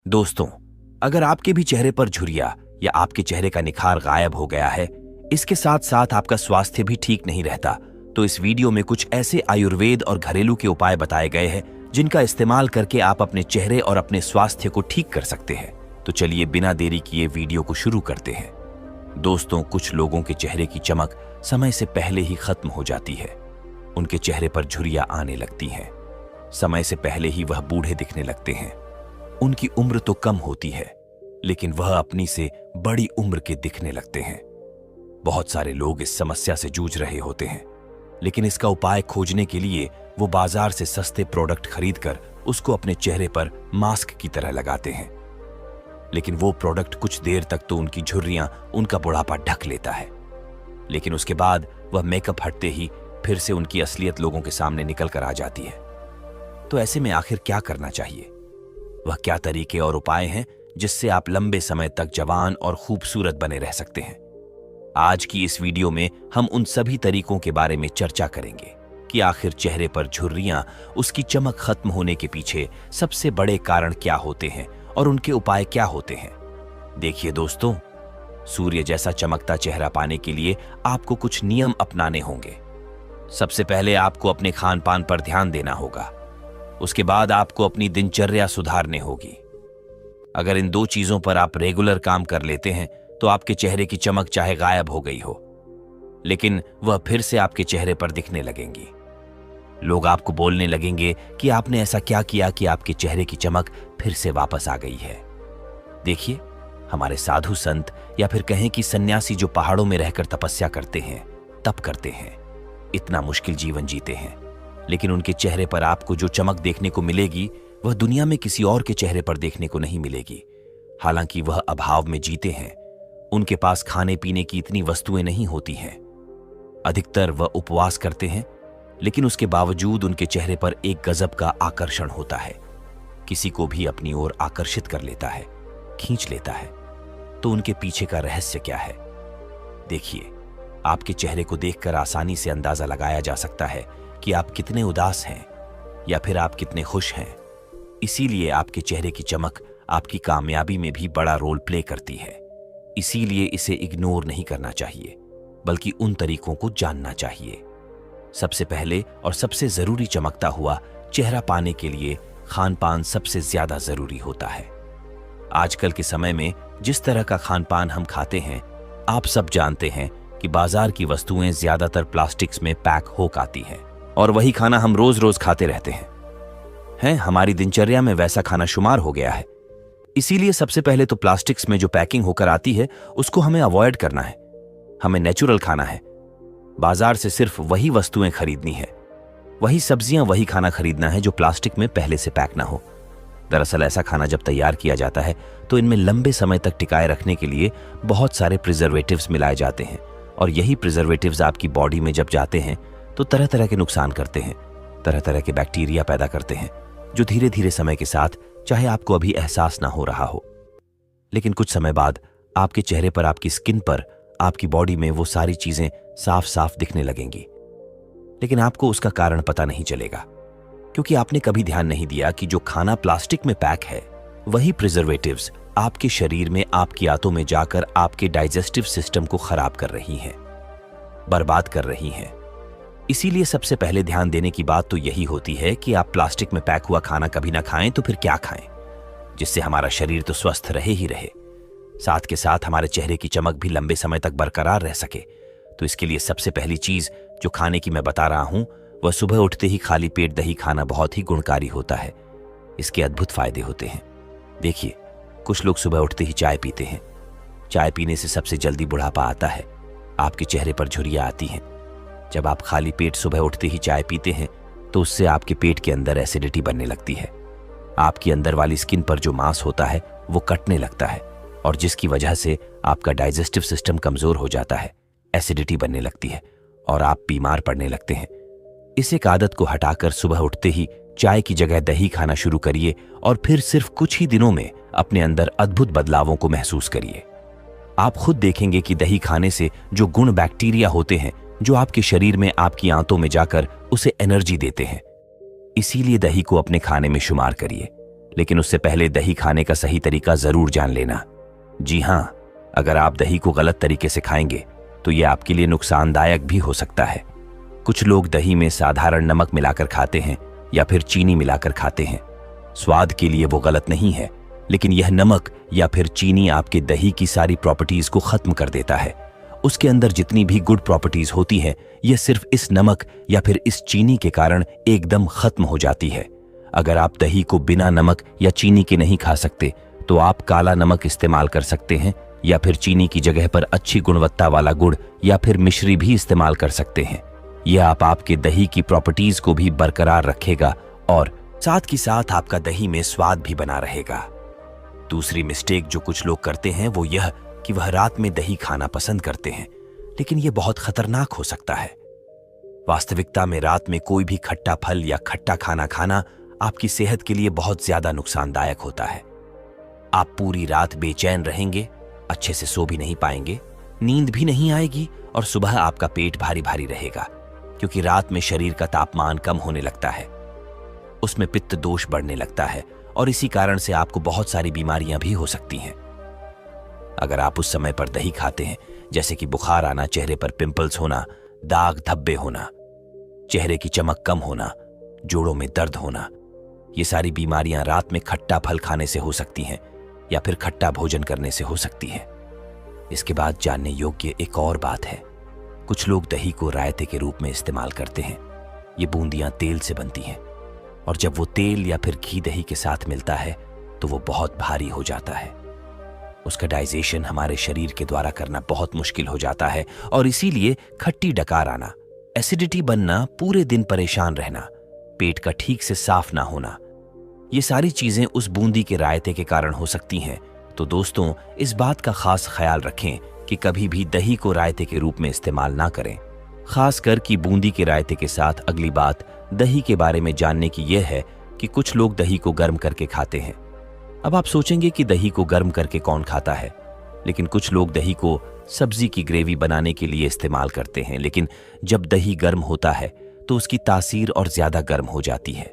दोस्तों, अगर आपके भी चेहरे पर झुर्रियां या आपके चेहरे का निखार गायब हो गया है, इसके साथ साथ आपका स्वास्थ्य भी ठीक नहीं रहता, तो इस वीडियो में कुछ ऐसे आयुर्वेद और घरेलू के उपाय बताए गए हैं जिनका इस्तेमाल करके आप अपने चेहरे और अपने स्वास्थ्य को ठीक कर सकते हैं। तो चलिए बिना देरी किए वीडियो को शुरू करते हैं। दोस्तों, कुछ लोगों के चेहरे की चमक समय से पहले ही खत्म हो जाती है। उनके चेहरे पर झुर्रियां आने लगती हैं। समय से पहले ही वह बूढ़े दिखने लगते हैं। उनकी उम्र तो कम होती है, लेकिन वह अपनी से बड़ी उम्र के दिखने लगते हैं। बहुत सारे लोग इस समस्या से जूझ रहे होते हैं, लेकिन इसका उपाय खोजने के लिए वो बाजार से सस्ते प्रोडक्ट खरीदकर उसको अपने चेहरे पर मास्क की तरह लगाते हैं। लेकिन वो प्रोडक्ट कुछ देर तक तो उनकी झुर्रियां, उनका बुढ़ापा ढक लेता है, लेकिन उसके बाद वह मेकअप हटते ही फिर से उनकी असलियत लोगों के सामने निकल कर आ जाती है। तो ऐसे में आखिर क्या करना चाहिए? वह क्या तरीके और उपाय हैं जिससे आप लंबे समय तक जवान और खूबसूरत बने रह सकते हैं? आज की इस वीडियो में हम उन सभी तरीकों के बारे में चर्चा करेंगे कि आखिर चेहरे पर झुर्रियां, उसकी चमक खत्म होने के पीछे सबसे बड़े कारण क्या होते हैं और उनके उपाय क्या होते हैं। देखिए दोस्तों, सूर्य जैसा चमकता चेहरा पाने के लिए आपको कुछ नियम अपनाने होंगे। सबसे पहले आपको अपने खान पान पर ध्यान देना होगा। उसके बाद आपको अपनी दिनचर्या सुधारने होगी। अगर इन दो चीजों पर आप रेगुलर काम कर लेते हैं तो आपके चेहरे की चमक चाहे गायब हो गई हो, लेकिन वह फिर से आपके चेहरे पर दिखने लगेंगी। लोग आपको बोलने लगेंगे कि आपने ऐसा क्या किया कि आपके चेहरे की चमक फिर से वापस आ गई है। देखिए, हमारे साधु संत या फिर कहें कि सन्यासी जो पहाड़ों में रहकर तपस्या करते हैं, तप करते हैं, इतना मुश्किल जीवन जीते हैं, लेकिन उनके चेहरे पर आपको जो चमक देखने को मिलेगी वह दुनिया में किसी और के चेहरे पर देखने को नहीं मिलेगी। हालांकि वह अभाव में जीते हैं, उनके पास खाने पीने की इतनी वस्तुएं नहीं होती हैं। अधिकतर वह उपवास करते हैं, लेकिन उसके बावजूद उनके चेहरे पर एक गजब का आकर्षण होता है। किसी को भी अपनी ओर आकर्षित कर लेता है, खींच लेता है। तो उनके पीछे का रहस्य क्या है? देखिए, आपके चेहरे को देखकर आसानी से अंदाजा लगाया जा सकता है कि आप कितने उदास हैं या फिर आप कितने खुश हैं। इसीलिए आपके चेहरे की चमक आपकी कामयाबी में भी बड़ा रोल प्ले करती है। इसीलिए इसे इग्नोर नहीं करना चाहिए, बल्कि उन तरीकों को जानना चाहिए। सबसे पहले और सबसे जरूरी, चमकता हुआ चेहरा पाने के लिए खान पान सबसे ज्यादा जरूरी होता है। आजकल के समय में जिस तरह का खान पान हम खाते हैं, आप सब जानते हैं कि बाजार की वस्तुएं ज्यादातर प्लास्टिक्स में पैक होकर आती हैं और वही खाना हम रोज रोज खाते रहते हैं। हमारी दिनचर्या में वैसा खाना शुमार हो गया है। इसीलिए सबसे पहले तो प्लास्टिक्स में जो पैकिंग होकर आती है उसको हमें अवॉइड करना है। हमें नेचुरल खाना है। बाजार से सिर्फ वही वस्तुएं खरीदनी है, वही सब्जियां, वही खाना खरीदना है जो प्लास्टिक में पहले से पैक ना हो। दरअसल ऐसा खाना जब तैयार किया जाता है तो इनमें लंबे समय तक टिकाए रखने के लिए बहुत सारे प्रिजर्वेटिव्स मिलाए जाते हैं, और यही प्रिजर्वेटिव्स आपकी बॉडी में जब जाते हैं तो तरह तरह के नुकसान करते हैं, तरह तरह के बैक्टीरिया पैदा करते हैं, जो धीरे धीरे समय के साथ, चाहे आपको अभी एहसास ना हो रहा हो, लेकिन कुछ समय बाद आपके चेहरे पर, आपकी स्किन पर, आपकी बॉडी में वो सारी चीजें साफ साफ दिखने लगेंगी। लेकिन आपको उसका कारण पता नहीं चलेगा, क्योंकि आपने कभी ध्यान नहीं दिया कि जो खाना प्लास्टिक में पैक है, वही प्रिजर्वेटिव्स आपके शरीर में, आपकी आंतों में जाकर आपके डाइजेस्टिव सिस्टम को खराब कर रही हैं, बर्बाद कर रही हैं। इसीलिए सबसे पहले ध्यान देने की बात तो यही होती है कि आप प्लास्टिक में पैक हुआ खाना कभी ना खाएं, तो फिर क्या खाएं जिससे हमारा शरीर तो स्वस्थ रहे ही रहे, साथ के साथ हमारे चेहरे की चमक भी लंबे समय तक बरकरार रह सके। तो इसके लिए सबसे पहली चीज जो खाने की मैं बता रहा हूं, वह सुबह उठते ही खाली पेट दही खाना बहुत ही गुणकारी होता है। इसके अद्भुत फायदे होते हैं। देखिए, कुछ लोग सुबह उठते ही चाय पीते हैं। चाय पीने से सबसे जल्दी बुढ़ापा आता है, आपके चेहरे पर झुर्रियां आती हैं। जब आप खाली पेट सुबह उठते ही चाय पीते हैं तो उससे आपके पेट के अंदर एसिडिटी बनने लगती है। आपकी अंदर वाली स्किन पर जो मांस होता है वो कटने लगता है, और जिसकी वजह से आपका डाइजेस्टिव सिस्टम कमजोर हो जाता है, एसिडिटी बनने लगती है और आप बीमार पड़ने लगते हैं। इस एक आदत को हटाकर सुबह उठते ही चाय की जगह दही खाना शुरू करिए, और फिर सिर्फ कुछ ही दिनों में अपने अंदर अद्भुत बदलावों को महसूस करिए। आप खुद देखेंगे कि दही खाने से जो गुण बैक्टीरिया होते हैं, जो आपके शरीर में, आपकी आंतों में जाकर उसे एनर्जी देते हैं, इसीलिए दही को अपने खाने में शुमार करिए। लेकिन उससे पहले दही खाने का सही तरीका जरूर जान लेना। जी हाँ, अगर आप दही को गलत तरीके से खाएंगे तो यह आपके लिए नुकसानदायक भी हो सकता है। कुछ लोग दही में साधारण नमक मिलाकर खाते हैं या फिर चीनी मिलाकर खाते हैं। स्वाद के लिए वो गलत नहीं है, लेकिन यह नमक या फिर चीनी आपके दही की सारी प्रॉपर्टीज को खत्म कर देता है। उसके अंदर जितनी भी गुड प्रॉपर्टीज होती है, यह सिर्फ इस नमक या फिर इस चीनी के कारण एकदम खत्म हो जाती है। अगर आप दही को बिना नमक या चीनी के नहीं खा सकते तो आप काला नमक इस्तेमाल कर सकते हैं या फिर चीनी की जगह पर अच्छी गुणवत्ता वाला गुड़ या फिर मिश्री भी इस्तेमाल कर सकते हैं। यह आपके दही की प्रॉपर्टीज को भी बरकरार रखेगा और साथ ही साथ आपका दही में स्वाद भी बना रहेगा। दूसरी मिस्टेक जो कुछ लोग करते हैं वो यह कि वह रात में दही खाना पसंद करते हैं, लेकिन यह बहुत खतरनाक हो सकता है। वास्तविकता में रात में कोई भी खट्टा फल या खट्टा खाना खाना आपकी सेहत के लिए बहुत ज्यादा नुकसानदायक होता है। आप पूरी रात बेचैन रहेंगे, अच्छे से सो भी नहीं पाएंगे, नींद भी नहीं आएगी और सुबह आपका पेट भारी भारी रहेगा, क्योंकि रात में शरीर का तापमान कम होने लगता है, उसमें पित्त दोष बढ़ने लगता है और इसी कारण से आपको बहुत सारी बीमारियां भी हो सकती हैं। अगर आप उस समय पर दही खाते हैं, जैसे कि बुखार आना, चेहरे पर पिंपल्स होना, दाग धब्बे होना, चेहरे की चमक कम होना, जोड़ों में दर्द होना, ये सारी बीमारियां रात में खट्टा फल खाने से हो सकती हैं या फिर खट्टा भोजन करने से हो सकती है। इसके बाद जानने योग्य एक और बात है, कुछ लोग दही को रायते के रूप में इस्तेमाल करते हैं। ये बूंदियां तेल से बनती हैं और जब वो तेल या फिर घी दही के साथ मिलता है तो वो बहुत भारी हो जाता है। उसका डाइजेशन हमारे शरीर के द्वारा करना बहुत मुश्किल हो जाता है और इसीलिए खट्टी डकार आना, एसिडिटी बनना, पूरे दिन परेशान रहना, पेट का ठीक से साफ ना होना, ये सारी चीजें उस बूंदी के रायते के कारण हो सकती हैं। तो दोस्तों, इस बात का खास ख्याल रखें कि कभी भी दही को रायते के रूप में इस्तेमाल ना करें। खासकर कि बूंदी के रायते के साथ अगली बात दही के बारे में जानने की यह है कि कुछ लोग दही को गर्म करके खाते हैं। अब आप सोचेंगे कि दही को गर्म करके कौन खाता है, लेकिन कुछ लोग दही को सब्जी की ग्रेवी बनाने के लिए इस्तेमाल करते हैं। लेकिन जब दही गर्म होता है तो उसकी तासीर और ज्यादा गर्म हो जाती है।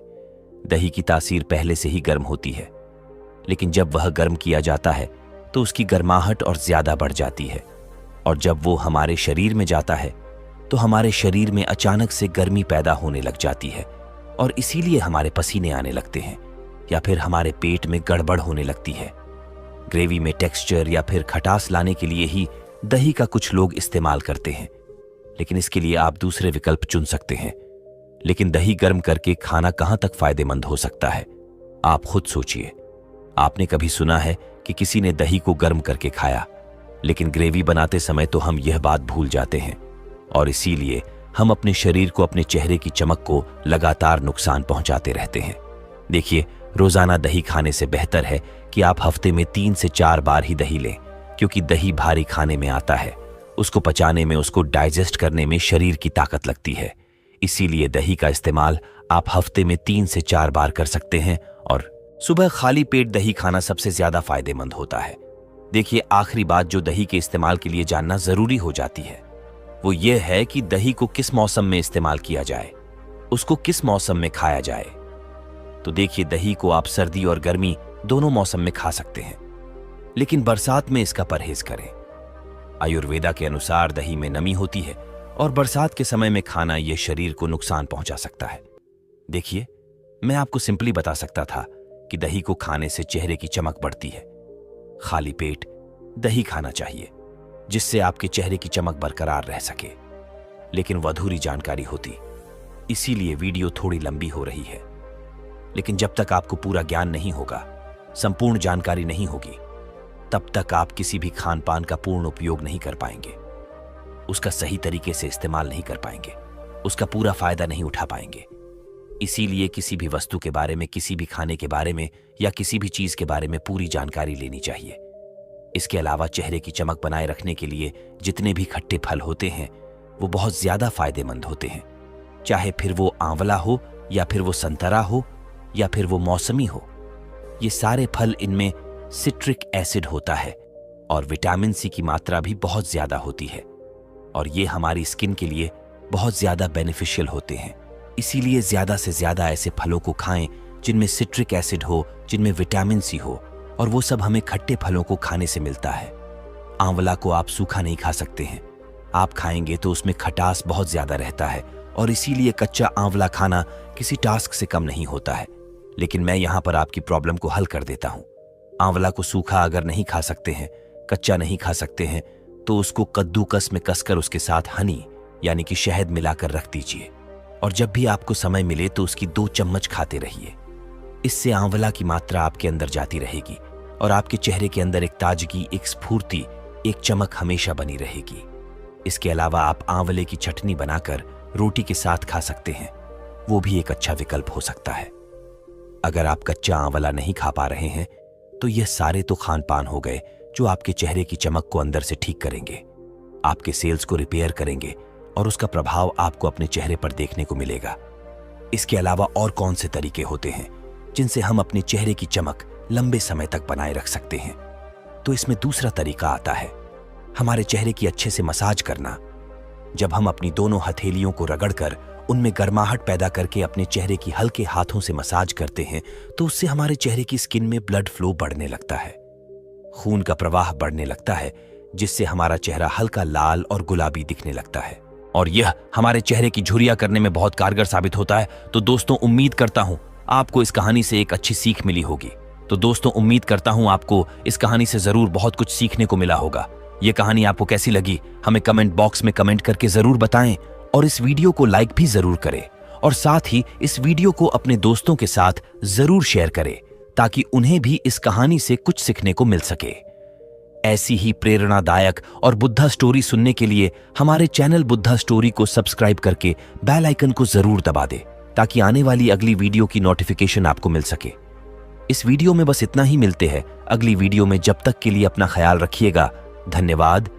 दही की तासीर पहले से ही गर्म होती है, लेकिन जब वह गर्म किया जाता है तो उसकी गर्माहट और ज्यादा बढ़ जाती है और जब वो हमारे शरीर में जाता है तो हमारे शरीर में अचानक से गर्मी पैदा होने लग जाती है और इसीलिए हमारे पसीने आने लगते हैं या फिर हमारे पेट में गड़बड़ होने लगती है। ग्रेवी में टेक्सचर या फिर खटास लाने के लिए ही दही का कुछ लोग इस्तेमाल करते हैं, लेकिन इसके लिए आप दूसरे विकल्प चुन सकते हैं। लेकिन दही गर्म करके खाना कहां तक फायदेमंद हो सकता है, आप खुद सोचिए। आपने कभी सुना है कि किसी ने दही को गर्म करके खाया? लेकिन ग्रेवी बनाते समय तो हम यह बात भूल जाते हैं और इसीलिए हम अपने शरीर को, अपने चेहरे की चमक को लगातार नुकसान पहुंचाते रहते हैं। देखिए, रोजाना दही खाने से बेहतर है कि आप हफ्ते में 3 से 4 बार ही दही लें, क्योंकि दही भारी खाने में आता है, उसको पचाने में, उसको डाइजेस्ट करने में शरीर की ताकत लगती है। इसीलिए दही का इस्तेमाल आप हफ्ते में 3 से 4 बार कर सकते हैं और सुबह खाली पेट दही खाना सबसे ज्यादा फायदेमंद होता है। देखिए, आखिरी बात जो दही के इस्तेमाल के लिए जानना जरूरी हो जाती है वो ये है कि दही को किस मौसम में इस्तेमाल किया जाए, उसको किस मौसम में खाया जाए। तो देखिए, दही को आप सर्दी और गर्मी दोनों मौसम में खा सकते हैं, लेकिन बरसात में इसका परहेज करें। आयुर्वेदा के अनुसार दही में नमी होती है और बरसात के समय में खाना यह शरीर को नुकसान पहुंचा सकता है। देखिए, मैं आपको सिंपली बता सकता था कि दही को खाने से चेहरे की चमक बढ़ती है। खाली पेट दही खाना चाहिए जिससे आपके चेहरे की चमक बरकरार रह सके, लेकिन वो अधूरी जानकारी होती, इसीलिए वीडियो थोड़ी लंबी हो रही है। लेकिन जब तक आपको पूरा ज्ञान नहीं होगा, संपूर्ण जानकारी नहीं होगी, तब तक आप किसी भी खान पान का पूर्ण उपयोग नहीं कर पाएंगे, उसका सही तरीके से इस्तेमाल नहीं कर पाएंगे, उसका पूरा फायदा नहीं उठा पाएंगे। इसीलिए किसी भी वस्तु के बारे में, किसी भी खाने के बारे में या किसी भी चीज के बारे में पूरी जानकारी लेनी चाहिए। इसके अलावा चेहरे की चमक बनाए रखने के लिए जितने भी खट्टे फल होते हैं वो बहुत ज्यादा फायदेमंद होते हैं, चाहे फिर वो आंवला हो या फिर वो संतरा हो या फिर वो मौसमी हो। ये सारे फल, इनमें सिट्रिक एसिड होता है और विटामिन सी की मात्रा भी बहुत ज्यादा होती है और ये हमारी स्किन के लिए बहुत ज्यादा बेनिफिशियल होते हैं। इसीलिए ज्यादा से ज्यादा ऐसे फलों को खाएं जिनमें सिट्रिक एसिड हो, जिनमें विटामिन सी हो, और वो सब हमें खट्टे फलों को खाने से मिलता है। आंवला को आप सूखा नहीं खा सकते हैं। आप खाएंगे तो उसमें खटास बहुत ज्यादा रहता है और इसीलिए कच्चा आंवला खाना किसी टास्क से कम नहीं होता है। लेकिन मैं यहां पर आपकी प्रॉब्लम को हल कर देता हूं। आंवला को सूखा अगर नहीं खा सकते हैं, कच्चा नहीं खा सकते हैं, तो उसको कद्दूकस में कसकर उसके साथ हनी यानी कि शहद मिलाकर रख दीजिए और जब भी आपको समय मिले तो उसकी 2 चम्मच खाते रहिए। इससे आंवला की मात्रा आपके अंदर जाती रहेगी और आपके चेहरे के अंदर एक ताजगी, एक स्फूर्ति, एक चमक हमेशा बनी रहेगी। इसके अलावा आप आंवले की चटनी बनाकर रोटी के साथ खा सकते हैं, वो भी एक अच्छा विकल्प हो सकता है। अगर आप कच्चा आंवला नहीं खा पा रहे हैं तो यह सारे तो खान पान हो गए जो आपके चेहरे की चमक को अंदर से ठीक करेंगे, आपके सेल्स को रिपेयर करेंगे और उसका प्रभाव आपको अपने चेहरे पर देखने को मिलेगा। इसके अलावा और कौन से तरीके होते हैं जिनसे हम अपने चेहरे की चमक लंबे समय तक बनाए रख सकते हैं? तो इसमें दूसरा तरीका आता है हमारे चेहरे की अच्छे से मसाज करना। जब हम अपनी दोनों हथेलियों को रगड़कर उनमें गर्माहट पैदा करके अपने चेहरे की हल्के हाथों से मसाज करते हैं तो उससे हमारे चेहरे की स्किन में ब्लड फ्लो बढ़ने लगता है, खून का प्रवाह बढ़ने लगता है, जिससे हमारा चेहरा हल्का लाल और गुलाबी दिखने लगता है और यह हमारे चेहरे की झुर्रियां करने में बहुत कारगर साबित होता है। तो दोस्तों, उम्मीद करता हूं आपको इस कहानी से एक अच्छी सीख मिली होगी। तो दोस्तों, उम्मीद करता हूं आपको इस कहानी से जरूर बहुत कुछ सीखने को मिला होगा। यह कहानी आपको कैसी लगी हमें कमेंट बॉक्स में कमेंट करके जरूर बताएं और इस वीडियो को लाइक भी जरूर करें और साथ ही इस वीडियो को अपने दोस्तों के साथ जरूर शेयर करें ताकि उन्हें भी इस कहानी से कुछ सीखने को मिल सके। ऐसी ही प्रेरणादायक और बुद्धा स्टोरी सुनने के लिए हमारे चैनल बुद्धा स्टोरी को सब्सक्राइब करके बेल आइकन को जरूर दबा दे ताकि आने वाली अगली वीडियो की नोटिफिकेशन आपको मिल सके। इस वीडियो में बस इतना ही, मिलते हैं अगली वीडियो में। जब तक के लिए अपना ख्याल रखिएगा। धन्यवाद।